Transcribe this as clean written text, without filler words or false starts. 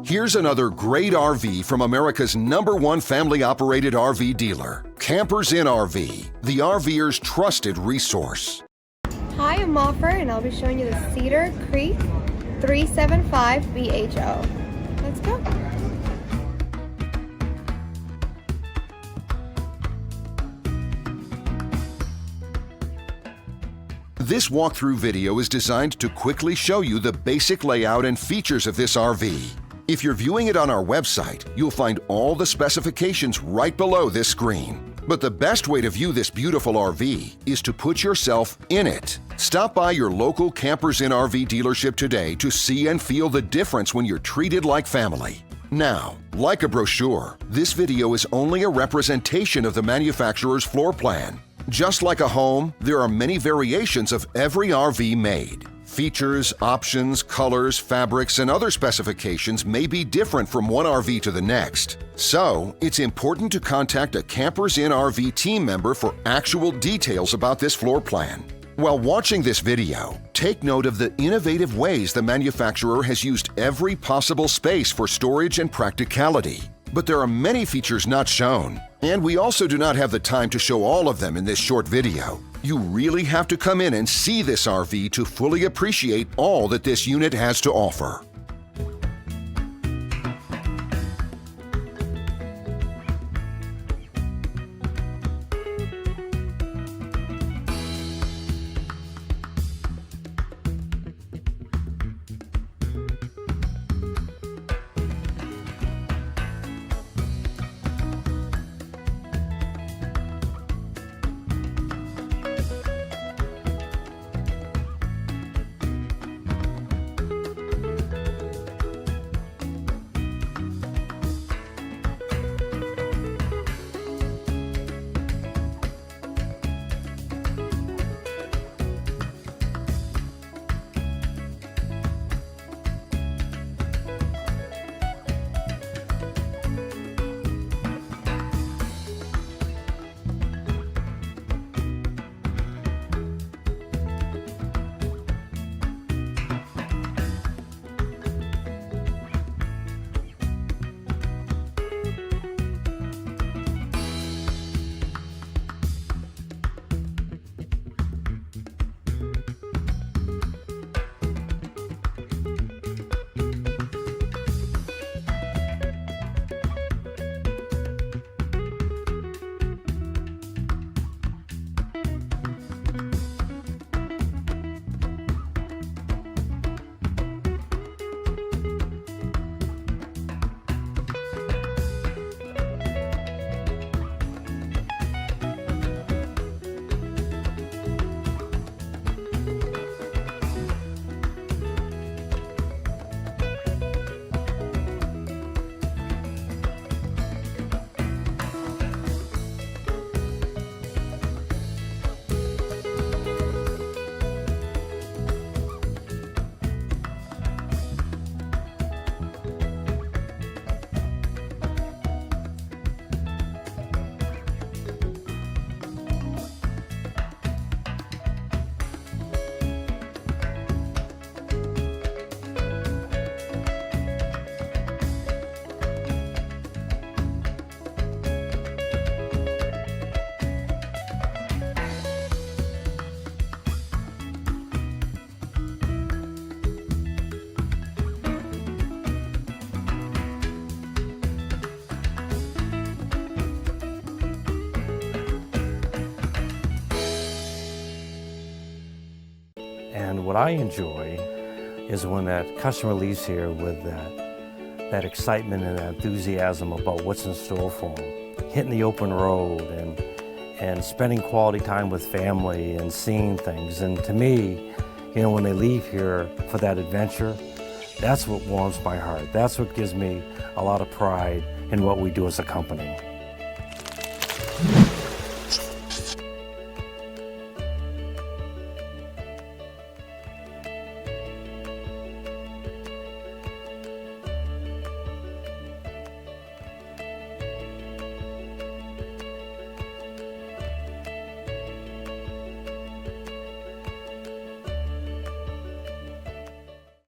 Here's another great RV from America's #1 family-operated RV dealer, Campers Inn RV, the RVer's trusted resource. Hi, I'm Moffer, and I'll be showing you the Cedar Creek-375BHO. Let's go. This walkthrough video is designed to quickly show you the basic layout and features of this RV. If you're viewing it on our website, you'll find all the specifications right below this screen. But the best way to view this beautiful RV is to put yourself in it. Stop by your local Campers Inn RV dealership today to see and feel the difference when you're treated like family. Now, like a brochure, this video is only a representation of the manufacturer's floor plan. Just like a home, there are many variations of every RV made. Features, options, colors, fabrics, and other specifications may be different from one RV to the next. So, it's important to contact a Campers Inn RV team member for actual details about this floor plan. While watching this video, take note of the innovative ways the manufacturer has used every possible space for storage and practicality. But there are many features not shown, and we also do not have the time to show all of them in this short video. You really have to come in and see this RV to fully appreciate all that this unit has to offer. And what I enjoy is when that customer leaves here with that excitement and enthusiasm about what's in store for them. Hitting the open road and spending quality time with family and seeing things. And to me, you know, when they leave here for that adventure, that's what warms my heart. That's what gives me a lot of pride in what we do as a company.